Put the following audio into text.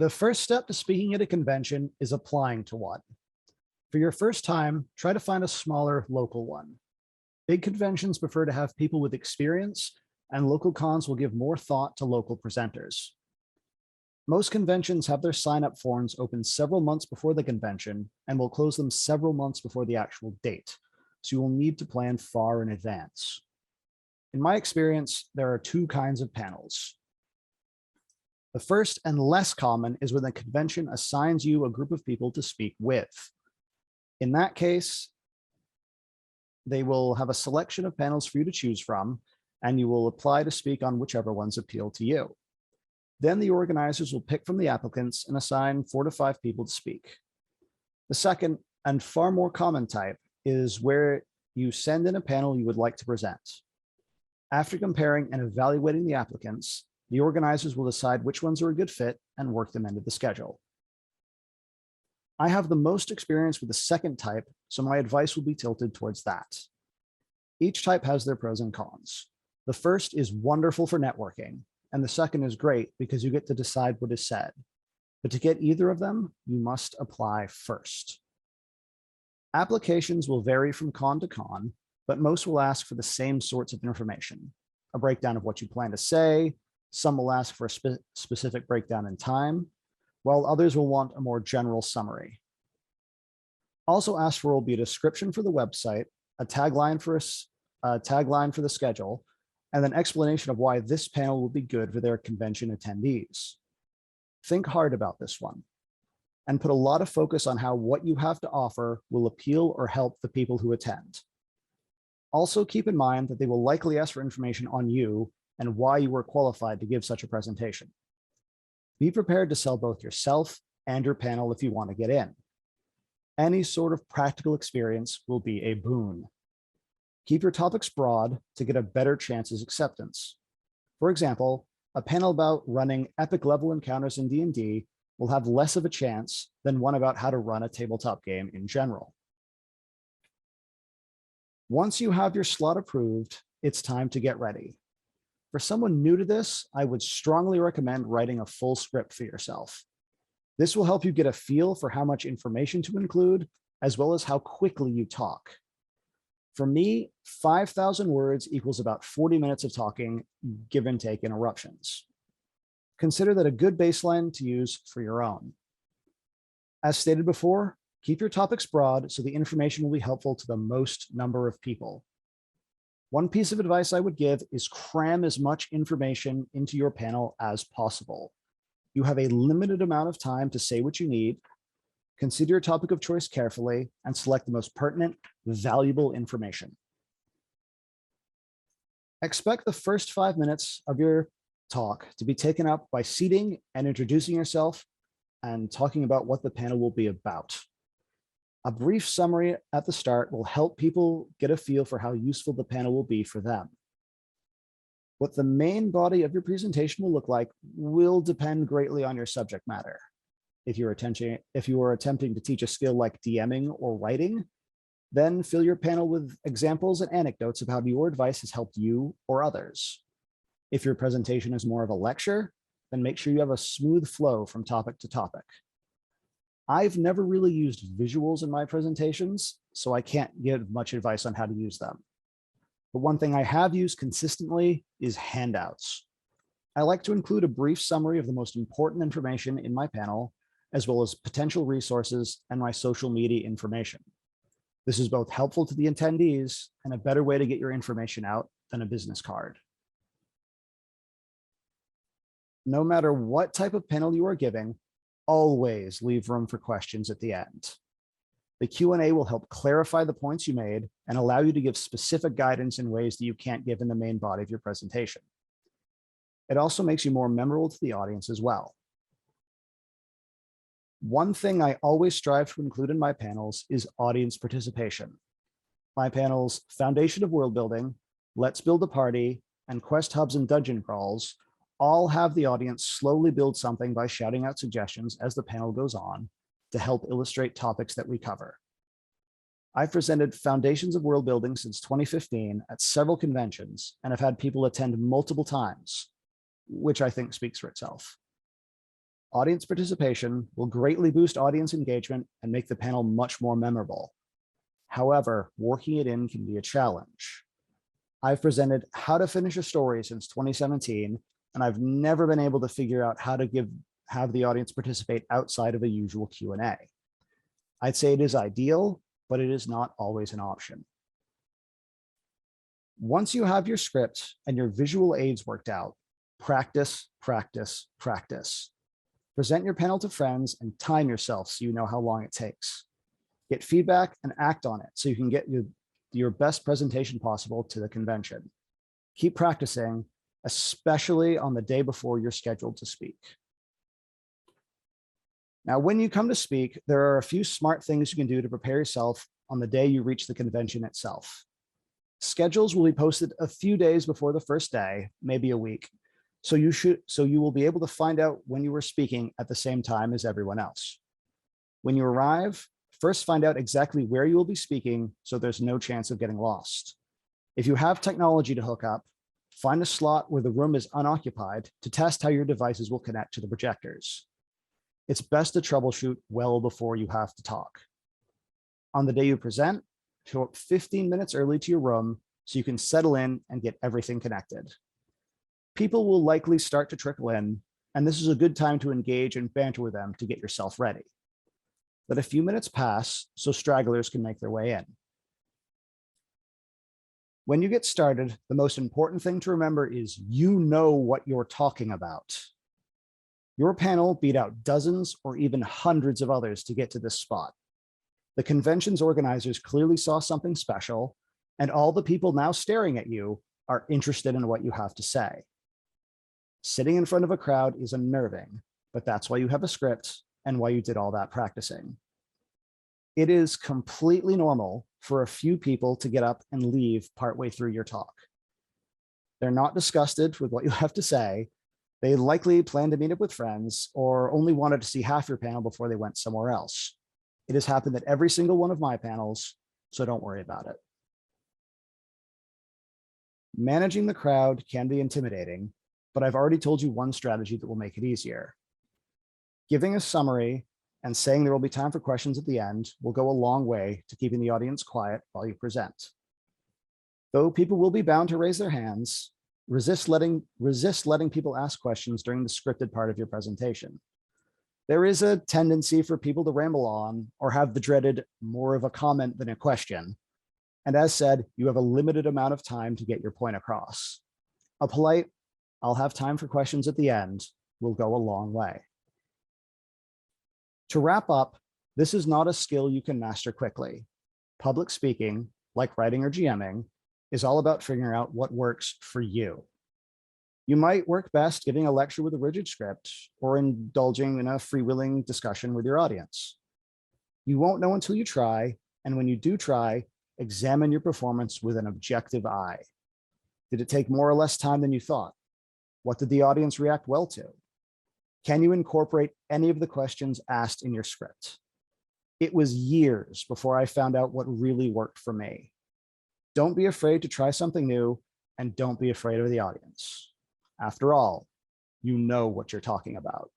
The first step to speaking at a convention is applying to one. For your first time, try to find a smaller local one. Big conventions prefer to have people with experience, and local cons will give more thought to local presenters. Most conventions have their sign-up forms open several months before the convention and will close them several months before the actual date, so you will need to plan far in advance. In my experience, there are two kinds of panels. The first and less common is when the convention assigns you a group of people to speak with. In that case, they will have a selection of panels for you to choose from, and you will apply to speak on whichever ones appeal to you. Then the organizers will pick from the applicants and assign 4 to 5 people to speak. The second and far more common type is where you send in a panel you would like to present. After comparing and evaluating the applicants, the organizers will decide which ones are a good fit and work them into the schedule. I have the most experience with the second type, so my advice will be tilted towards that. Each type has their pros and cons. The first is wonderful for networking, and the second is great because you get to decide what is said. But to get either of them, you must apply first. Applications will vary from con to con, but most will ask for the same sorts of information: a breakdown of what you plan to say. Some will ask for a specific breakdown in time, while others will want a more general summary. Also asked for will be a description for the website, a tagline for the schedule, and an explanation of why this panel will be good for their convention attendees. Think hard about this one and put a lot of focus on how what you have to offer will appeal or help the people who attend. Also keep in mind that they will likely ask for information on you and why you were qualified to give such a presentation. Be prepared to sell both yourself and your panel if you want to get in. Any sort of practical experience will be a boon. Keep your topics broad to get a better chance of acceptance. For example, a panel about running epic level encounters in D&D will have less of a chance than one about how to run a tabletop game in general. Once you have your slot approved, it's time to get ready. For someone new to this, I would strongly recommend writing a full script for yourself. This will help you get a feel for how much information to include, as well as how quickly you talk. For me, 5,000 words equals about 40 minutes of talking, give and take interruptions. Consider that a good baseline to use for your own. As stated before, keep your topics broad so the information will be helpful to the most number of people. One piece of advice I would give is cram as much information into your panel as possible. You have a limited amount of time to say what you need. Consider your topic of choice carefully and select the most pertinent, valuable information. Expect the first 5 minutes of your talk to be taken up by seating and introducing yourself and talking about what the panel will be about. A brief summary at the start will help people get a feel for how useful the panel will be for them. What the main body of your presentation will look like will depend greatly on your subject matter. If you are attempting to teach a skill like DMing or writing, then fill your panel with examples and anecdotes of how your advice has helped you or others. If your presentation is more of a lecture, then make sure you have a smooth flow from topic to topic. I've never really used visuals in my presentations, so I can't give much advice on how to use them. But one thing I have used consistently is handouts. I like to include a brief summary of the most important information in my panel, as well as potential resources and my social media information. This is both helpful to the attendees and a better way to get your information out than a business card. No matter what type of panel you are giving, always leave room for questions at the end. The Q&A will help clarify the points you made and allow you to give specific guidance in ways that you can't give in the main body of your presentation. It also makes you more memorable to the audience as well. One thing I always strive to include in my panels is audience participation. My panels, Foundation of World Building, Let's Build a Party, and Quest Hubs and Dungeon Crawls all have the audience slowly build something by shouting out suggestions as the panel goes on to help illustrate topics that we cover. I've presented Foundations of World Building since 2015 at several conventions and have had people attend multiple times, which I think speaks for itself. Audience participation will greatly boost audience engagement and make the panel much more memorable. However, working it in can be a challenge. I've presented how to finish a story since 2017, and I've never been able to figure out how to have the audience participate outside of a usual Q&A. I'd say it is ideal, but it is not always an option. Once you have your script and your visual aids worked out, practice, practice, practice. Present your panel to friends and time yourself so you know how long it takes. Get feedback and act on it so you can get your best presentation possible to the convention. Keep practicing, especially on the day before you're scheduled to speak. Now, when you come to speak, there are a few smart things you can do to prepare yourself on the day you reach the convention itself. Schedules will be posted a few days before the first day, maybe a week. So you will be able to find out when you are speaking at the same time as everyone else. When you arrive, first find out exactly where you will be speaking so there's no chance of getting lost. If you have technology to hook up, find a slot where the room is unoccupied to test how your devices will connect to the projectors. It's best to troubleshoot well before you have to talk. On the day you present, show up 15 minutes early to your room so you can settle in and get everything connected. People will likely start to trickle in, and this is a good time to engage and banter with them to get yourself ready. Let a few minutes pass so stragglers can make their way in. When you get started, the most important thing to remember is you know what you're talking about. Your panel beat out dozens or even hundreds of others to get to this spot. The convention's organizers clearly saw something special, and all the people now staring at you are interested in what you have to say. Sitting in front of a crowd is unnerving, but that's why you have a script and why you did all that practicing. It is completely normal for a few people to get up and leave partway through your talk. They're not disgusted with what you have to say. They likely plan to meet up with friends or only wanted to see half your panel before they went somewhere else. It has happened at every single one of my panels, so don't worry about it. Managing the crowd can be intimidating, but I've already told you one strategy that will make it easier. Giving a summary and saying there will be time for questions at the end will go a long way to keeping the audience quiet while you present. Though people will be bound to raise their hands, resist letting people ask questions during the scripted part of your presentation. There is a tendency for people to ramble on or have the dreaded more of a comment than a question. And as said, you have a limited amount of time to get your point across. A polite, "I'll have time for questions at the end," will go a long way. To wrap up, this is not a skill you can master quickly. Public speaking, like writing or GMing, is all about figuring out what works for you. You might work best giving a lecture with a rigid script or indulging in a freewheeling discussion with your audience. You won't know until you try, and when you do try, examine your performance with an objective eye. Did it take more or less time than you thought? What did the audience react well to? Can you incorporate any of the questions asked in your script? It was years before I found out what really worked for me. Don't be afraid to try something new, and don't be afraid of the audience. After all, you know what you're talking about.